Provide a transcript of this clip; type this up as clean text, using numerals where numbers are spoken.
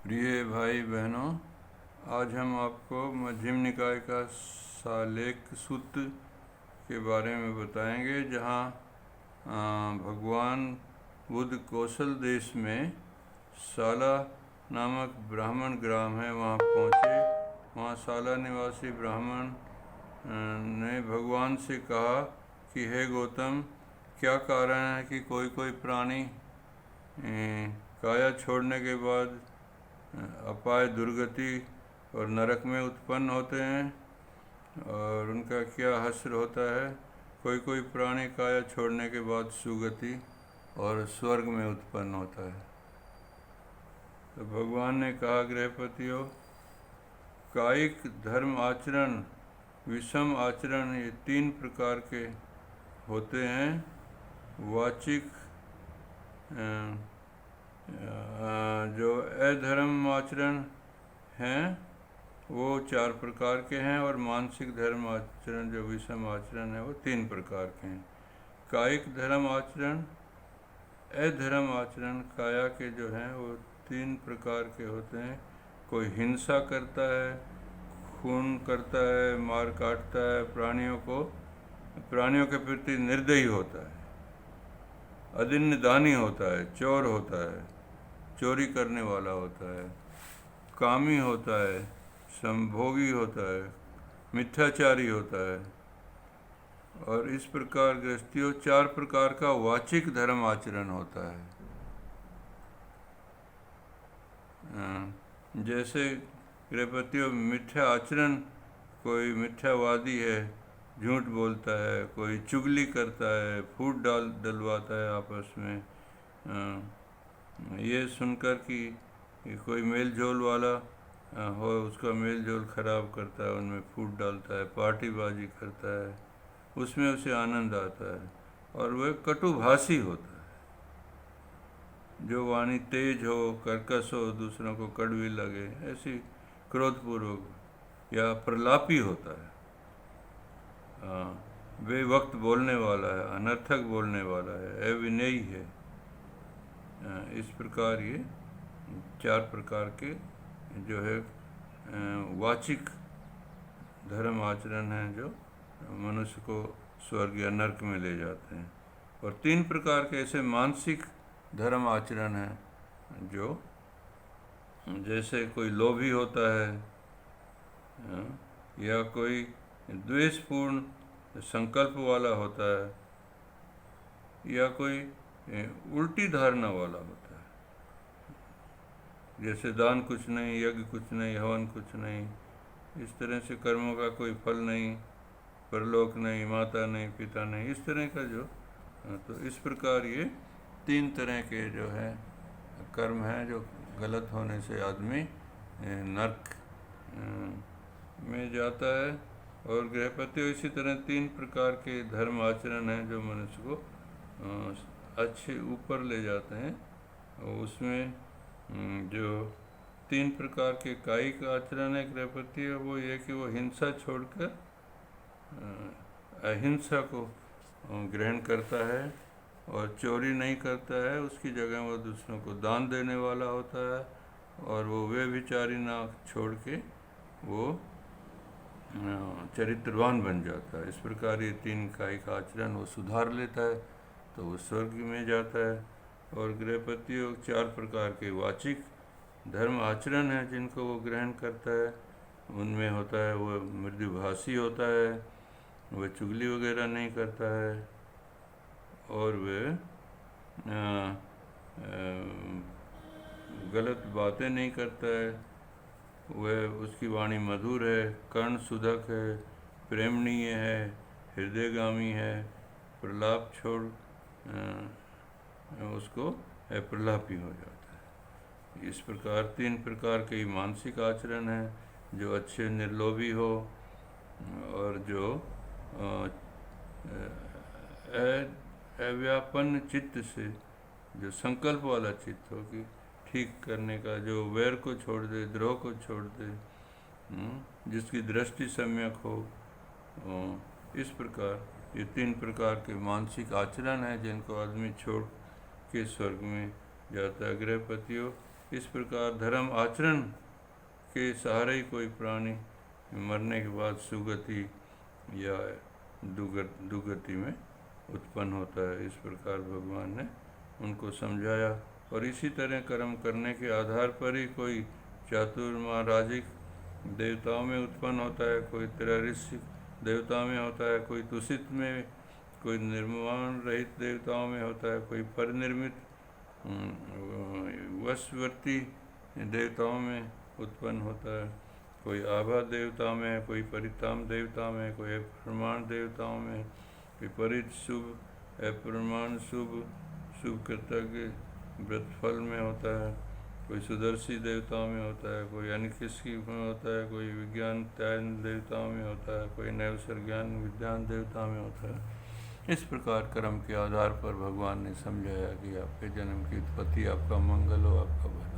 प्रिय भाई बहनों, आज हम आपको मध्यम निकाय का सालेक सूत्र के बारे में बताएंगे, जहाँ भगवान बुद्ध कौशल देश में साला नामक ब्राह्मण ग्राम है, वहाँ पहुँचे। वहाँ साला निवासी ब्राह्मण ने भगवान से कहा कि हे गौतम, क्या कारण है कि कोई कोई प्राणी काया छोड़ने के बाद अपाय, दुर्गति और नरक में उत्पन्न होते हैं, और उनका क्या हश्र होता है। कोई कोई प्राणी काया छोड़ने के बाद सुगति और स्वर्ग में उत्पन्न होता है। तो भगवान ने कहा, गृहपतियों, कायिक धर्म आचरण, विषम आचरण, ये 3 प्रकार के होते हैं। वाचिक जो अधर्म आचरण हैं वो 4 प्रकार के हैं, और मानसिक धर्म आचरण जो विषम आचरण है वो 3 प्रकार के हैं। कायिक धर्म आचरण, अधर्म आचरण, काया के जो हैं वो 3 प्रकार के होते हैं। कोई हिंसा करता है, खून करता है, मार काटता है, प्राणियों के प्रति निर्दयी होता है, अदिन्य दानी होता है, चोर होता है, चोरी करने वाला होता है, कामी होता है, संभोगी होता है, मिथ्याचारी होता है। और इस प्रकार गृहस्थियों 4 प्रकार का वाचिक धर्म आचरण होता है। जैसे गृहपतियों, मिथ्या आचरण, कोई मिथ्यावादी है, झूठ बोलता है, कोई चुगली करता है, फूट डलवाता है आपस में। ये सुनकर कि कोई मेल जोल वाला हो, उसका मेल जोल खराब करता है, उनमें फूट डालता है, पार्टीबाजी करता है, उसमें उसे आनंद आता है। और वह कटुभाषी होता है, जो वाणी तेज हो, कर्कश हो, दूसरों को कड़वी लगे, ऐसी क्रोधपूर्वक, या प्रलापी होता है, बेवक्त बोलने वाला है, अनर्थक बोलने वाला है, अविनयी है। इस प्रकार ये 4 प्रकार के जो है वाचिक धर्म आचरण हैं, जो मनुष्य को स्वर्ग या नरक में ले जाते हैं। और 3 प्रकार के ऐसे मानसिक धर्म आचरण हैं, जो जैसे कोई लोभी होता है, या कोई द्वेषपूर्ण संकल्प वाला होता है, या कोई उल्टी धारणा वाला होता है, जैसे दान कुछ नहीं, यज्ञ कुछ नहीं, हवन कुछ नहीं, इस तरह से कर्मों का कोई फल नहीं, परलोक नहीं, माता नहीं, पिता नहीं, इस तरह का जो। तो इस प्रकार ये 3 तरह के जो है कर्म हैं, जो गलत होने से आदमी नरक में जाता है। और गृहपतियों, इसी तरह 3 प्रकार के धर्म आचरण हैं जो मनुष्य को अच्छे ऊपर ले जाते हैं। उसमें जो 3 प्रकार के कायिक आचरण है गृहपति, वो ये कि वो हिंसा छोड़कर अहिंसा को ग्रहण करता है, और चोरी नहीं करता है, उसकी जगह वो दूसरों को दान देने वाला होता है, और वो व्यभिचारी ना छोड़ के वो चरित्रवान बन जाता है। इस प्रकार ये 3 कायिक आचरण वो सुधार लेता है, तो वो स्वर्ग में जाता है। और गृहपतियों 4 प्रकार के वाचिक धर्म आचरण हैं जिनको वो ग्रहण करता है। उनमें होता है, वो मृदुभाषी होता है, वह चुगली वगैरह नहीं करता है, और वह गलत बातें नहीं करता है, वह उसकी वाणी मधुर है, कर्ण सुधक है, प्रेमणीय है, हृदयगामी है, प्रलाप छोड़ उसको प्रलापी हो जाता है। इस प्रकार 3 प्रकार के मानसिक आचरण हैं, जो अच्छे निर्लोभी हो, और जो अव्यापन्न चित्त से, जो संकल्प वाला चित्त हो कि ठीक करने का, जो वैर को छोड़ दे, द्रोह को छोड़ दे, जिसकी दृष्टि सम्यक हो। इस प्रकार ये 3 प्रकार के मानसिक आचरण हैं जिनको आदमी छोड़ के स्वर्ग में जाता है। गृहपतियों, इस प्रकार धर्म आचरण के सहारे ही कोई प्राणी मरने के बाद सुगति या दुगति में उत्पन्न होता है। इस प्रकार भगवान ने उनको समझाया। और इसी तरह कर्म करने के आधार पर ही कोई चातुर्माराजिक देवताओं में उत्पन्न होता है, कोई त्रैऋषिक देवताओं में होता है, कोई तुषित में, कोई निर्माण रहित देवताओं में होता है, कोई परिनिर्मित वशवर्ती देवताओं में उत्पन्न होता है, कोई आभा देवता में, कोई परिताम देवता में, कोई अप्रमाण देवताओं में, कोई परित शुभ अप्रमाण शुभ शुभ कृतज्ञ व्रतफल में होता है, कोई सुदर्शी देवताओं में होता है, कोई अनिकिष्की में होता है, कोई विज्ञान त्यान देवताओं में होता है, कोई नैवसर ज्ञान विज्ञान देवता में होता है। इस प्रकार कर्म के आधार पर भगवान ने समझाया कि आपके जन्म की उत्पत्ति आपका मंगल हो, आपका भला